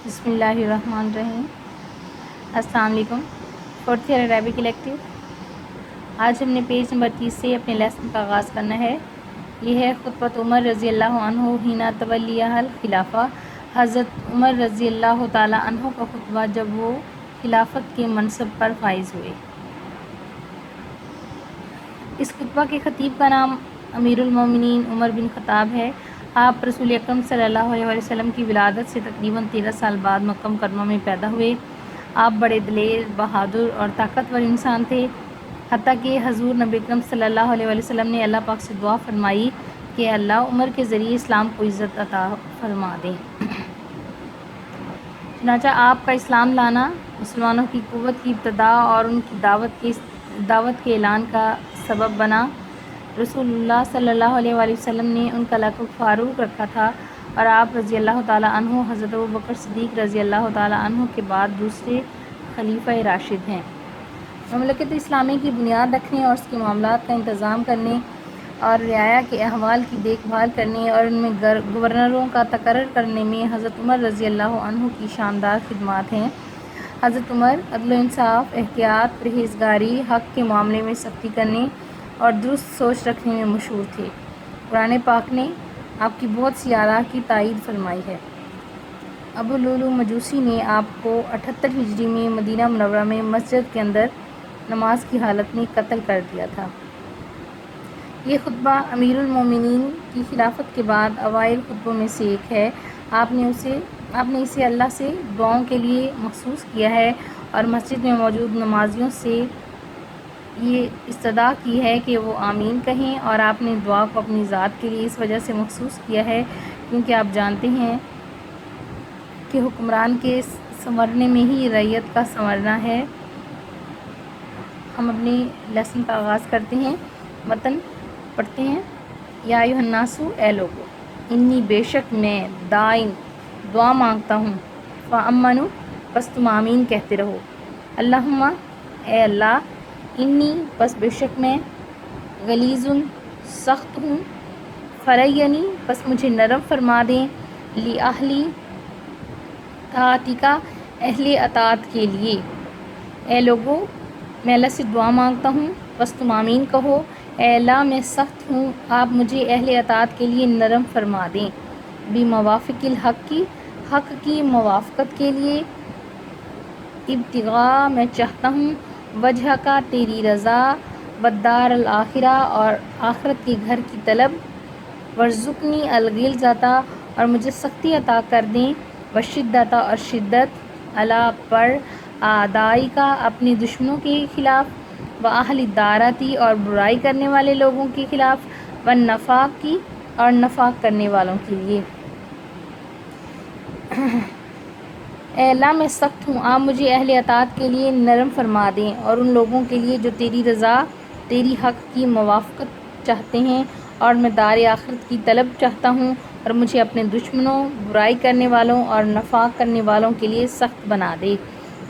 بسم اللہ الرحمن الرحیم۔ السلام علیکم۔ Fourth year Arabic elective. آج ہم نے پیج نمبر 30 سے اپنے لیسن کا آغاز کرنا ہے۔ یہ ہے خطبۃ عمر رضی اللہ عنہ حین تولیہ الخلافہ، حضرت عمر رضی اللہ تعالی عنہ کا خطبہ جب وہ خلافت کے منصب پر فائز ہوئے۔ اس خطبہ کے خطیب کا نام امیر المومنین عمر بن خطاب ہے۔ آپ رسول اکرم صلی اللہ علیہ وسلم کی ولادت سے تقریباً 13 سال بعد مکہ مکرمہ میں پیدا ہوئے۔ آپ بڑے دلیر، بہادر اور طاقتور انسان تھے، حتیٰ کہ حضور نبی اکرم صلی اللہ علیہ وسلم نے اللہ پاک سے دعا فرمائی کہ اللہ عمر کے ذریعے اسلام کو عزت عطا فرما دیں۔ چنانچہ آپ کا اسلام لانا مسلمانوں کی قوت کی ابتدا اور ان کی دعوت کے اعلان کا سبب بنا۔ رسول اللہ صلی اللہ علیہ وسلم نے ان کا لقب فاروق رکھا تھا اور آپ رضی اللہ تعالیٰ عنہ حضرت ابوبکر صدیق رضی اللہ تعالیٰ عنہ کے بعد دوسرے خلیفہ راشد ہیں۔ مملکت اسلامی کی بنیاد رکھنے اور اس کے معاملات کا انتظام کرنے اور رعایا کے احوال کی دیکھ بھال کرنے اور ان میں گورنروں کا تقرر کرنے میں حضرت عمر رضی اللہ عنہ کی شاندار خدمات ہیں۔ حضرت عمر عدل و انصاف، احتیاط، پرہیزگاری، حق کے معاملے میں سختی کرنے اور درست سوچ رکھنے میں مشہور تھے۔ قرآن پاک نے آپ کی بہت سی آراء کی تائید فرمائی ہے۔ ابو لولو مجوسی نے آپ کو 78 ہجری میں مدینہ منورہ میں مسجد کے اندر نماز کی حالت میں قتل کر دیا تھا۔ یہ خطبہ امیر المومنین کی خلافت کے بعد اوائل خطبوں میں سے ایک ہے۔ آپ نے اسے اللہ سے دعاؤں کے لیے مخصوص کیا ہے اور مسجد میں موجود نمازیوں سے یہ استدعا کی ہے کہ وہ آمین کہیں، اور آپ نے دعا کو اپنی ذات کے لیے اس وجہ سے مخصوص کیا ہے کیونکہ آپ جانتے ہیں کہ حکمران کے سنورنے میں ہی رعیت کا سنورنا ہے۔ ہم اپنے لیسن کا آغاز کرتے ہیں۔ متن پڑھتے ہیں۔ یا ایھا الناس، اے لوگو، انی بے شک میں داعٍ دعا مانگتا ہوں، فآمنوا پس تم آمین کہتے رہو۔ اللہم اے اللہ، انی پس بے شک میں غلیظ سخت ہوں، فرینی پس مجھے نرم فرما دیں، لأہلی طاعتک اہل اطاعت کے لیے۔ اے لوگو، میں اللہ سے دعا مانگتا ہوں پس تم آمین کہو۔ اے اللہ، میں سخت ہوں، آپ مجھے اہل اطاعت کے لیے نرم فرما دیں۔ بموافق الحق حق کی موافقت کے لیے۔ ابتغاء میں چاہتا ہوں، وجہ کا تیری رضا، والدار الآخرہ اور آخرت کے گھر کی طلب، وارزقنی الغلظۃ اور مجھے سختی عطا کر دیں، والشدۃ اور شدت، علی پر اعدائک اپنے دشمنوں کے خلاف، واہل الدارۃ اور برائی کرنے والے لوگوں کے خلاف، والنفاق اور نفاق کرنے والوں کے لیے۔ اے اللہ، میں سخت ہوں، آپ مجھے اہل اطاعت کے لیے نرم فرما دیں اور ان لوگوں کے لیے جو تیری رضا، تیری حق کی موافقت چاہتے ہیں، اور میں دار آخرت کی طلب چاہتا ہوں، اور مجھے اپنے دشمنوں، برائی کرنے والوں اور نفاق کرنے والوں کے لیے سخت بنا دے۔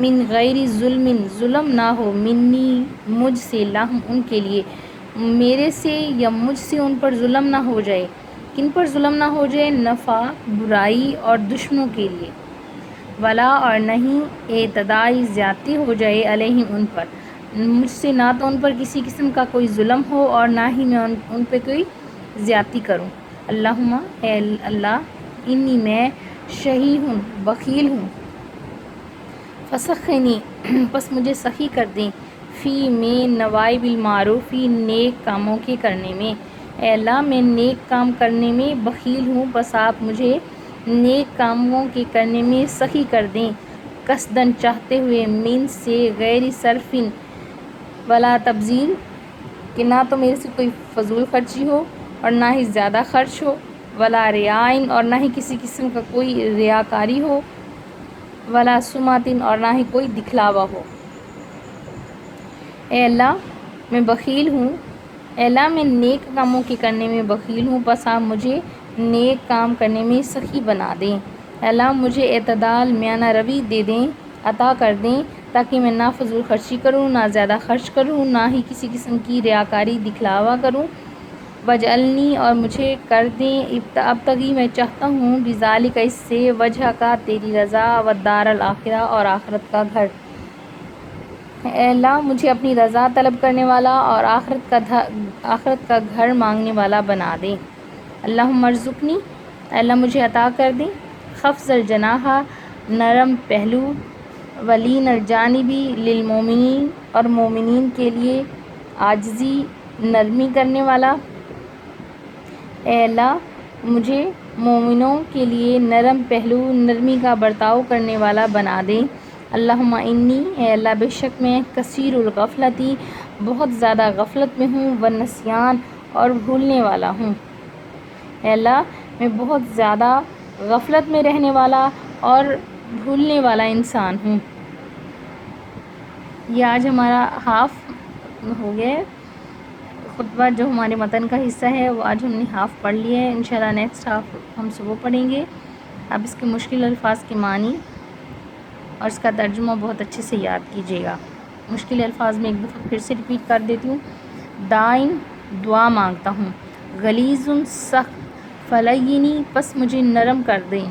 من غیر ظلم ظلم نہ ہو، منی مجھ سے، لہم ان کے لیے، میرے سے یا مجھ سے ان پر ظلم نہ ہو جائے۔ کن پر ظلم نہ ہو جائے؟ نفاق، برائی اور دشمنوں کے لیے۔ ولا اور نہیں اعتداء زیادتی ہو جائے، علیہم ان پر، مجھ سے نہ تو ان پر کسی قسم کا کوئی ظلم ہو اور نہ ہی میں ان پہ کوئی زیادتی کروں۔ اللہم اے اللہ، انی میں شحیح ہوں، بخیل ہوں، فسخنی پس مجھے سخی کر دیں، فی میں نوائب المعروف نیک کاموں کے کرنے میں۔ اے اللہ، میں نیک کام کرنے میں بخیل ہوں، بس آپ مجھے نیک کاموں کے کرنے میں سخی کر دیں، قصداً چاہتے ہوئے، من سے، غیر صرف ولا تبذیر کہ نہ تو میرے سے کوئی فضول خرچی ہو اور نہ ہی زیادہ خرچ ہو، ولا ریاء اور نہ ہی کسی قسم کا کوئی ریاکاری ہو، ولا سمعۃ اور نہ ہی کوئی دکھلاوا ہو۔ اے اللہ، میں بخیل ہوں، اے اللہ، میں نیک کاموں کے کرنے میں بخیل ہوں، بس آپ مجھے نیک کام کرنے میں سخی بنا دیں۔ اے اللہ، مجھے اعتدال، میانہ روی دے دیں، عطا کر دیں، تاکہ میں نہ فضول خرچی کروں، نہ زیادہ خرچ کروں، نہ ہی کسی قسم کی ریاکاری، دکھلاوا کروں۔ وجعلنی اور مجھے کر دیں ابتغی میں چاہتا ہوں بذالک اس سے وجہ کا تیری رضا والدار الآخرہ اور آخرت کا گھر۔ اے اللہ مجھے اپنی رضا طلب کرنے والا اور آخرت کا گھر مانگنے والا بنا دے۔ اللہم ارزقنی، اے اللہ مجھے عطا کر دیں خفض الجناح نرم پہلو ولین الجانبی للمومنین اور مومنین کے لیے عاجزی نرمی کرنے والا۔ اے اللہ مجھے مومنوں کے لیے نرم پہلو نرمی کا برتاؤ کرنے والا بنا دیں۔ اللہم انی، اے اللہ بے شک میں کثیر الغفلتی بہت زیادہ غفلت میں ہوں، والنسیان اور بھولنے والا ہوں۔ اے اللہ میں بہت زیادہ غفلت میں رہنے والا اور بھولنے والا انسان ہوں۔ یہ آج ہمارا ہاف ہو گیا ہے خطبہ، جو ہمارے متن کا حصہ ہے وہ آج ہم نے ہاف پڑھ لیا ہے۔ انشاءاللہ نیکسٹ ہاف ہم صبح پڑھیں گے۔ اب اس کے مشکل الفاظ کے معنی اور اس کا ترجمہ بہت اچھے سے یاد کیجیے گا۔ مشکل الفاظ میں ایک دفعہ پھر سے ریپیٹ کر دیتی ہوں۔ دائن دعا مانگتا ہوں، غلیظ سخت، فلینی پس مجھے نرم کر دیں،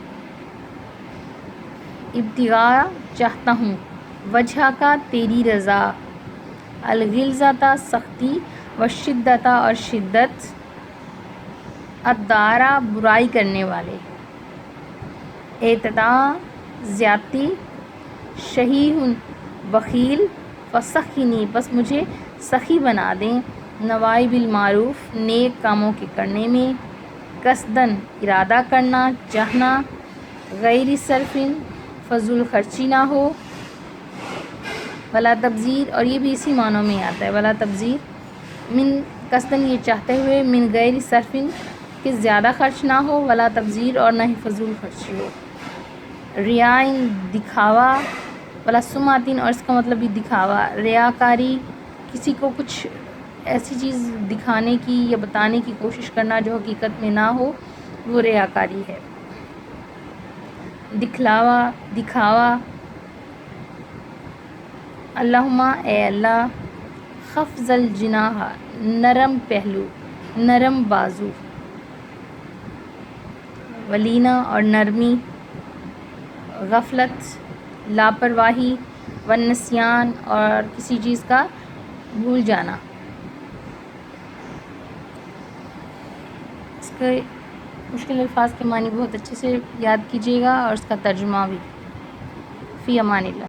ابتغاء چاہتا ہوں، وجہ کا تیری رضا، الغلظۃ سختی، والشدۃ اور شدت، الدارا برائی کرنے والے، اعتداء زیادتی، شحیح بخیل، فسخنی پس مجھے سخی بنا دیں، نوائب المعروف نیک کاموں کے کرنے میں، قصدن ارادہ کرنا چاہنا، غیر صرفن فضول خرچی نہ ہو، ولا تبذیر اور یہ بھی اسی معنوں میں آتا ہے، ولا تبذیر من قصدن یہ چاہتے ہوئے، من غیر صرفن کہ زیادہ خرچ نہ ہو، ولا تبذیر اور نہ ہی فضول خرچی ہو، ریائن دکھاوا، ولا سمعتن اور اس کا مطلب بھی دکھاوا، ریاکاری کسی کو کچھ ایسی چیز دکھانے کی یا بتانے کی کوشش کرنا جو حقیقت میں نہ ہو، وہ ریاکاری ہے۔ دکھلاوا دکھاوا۔ اللہم اے اللہ خفض الجناح نرم پہلو نرم بازو، ولینا اور نرمی، غفلت لاپرواہی، والنسیان اور کسی چیز کا بھول جانا۔ اس کے مشکل الفاظ کے معنی بہت اچھے سے یاد کیجیے گا اور اس کا ترجمہ بھی۔ فی امان اللہ۔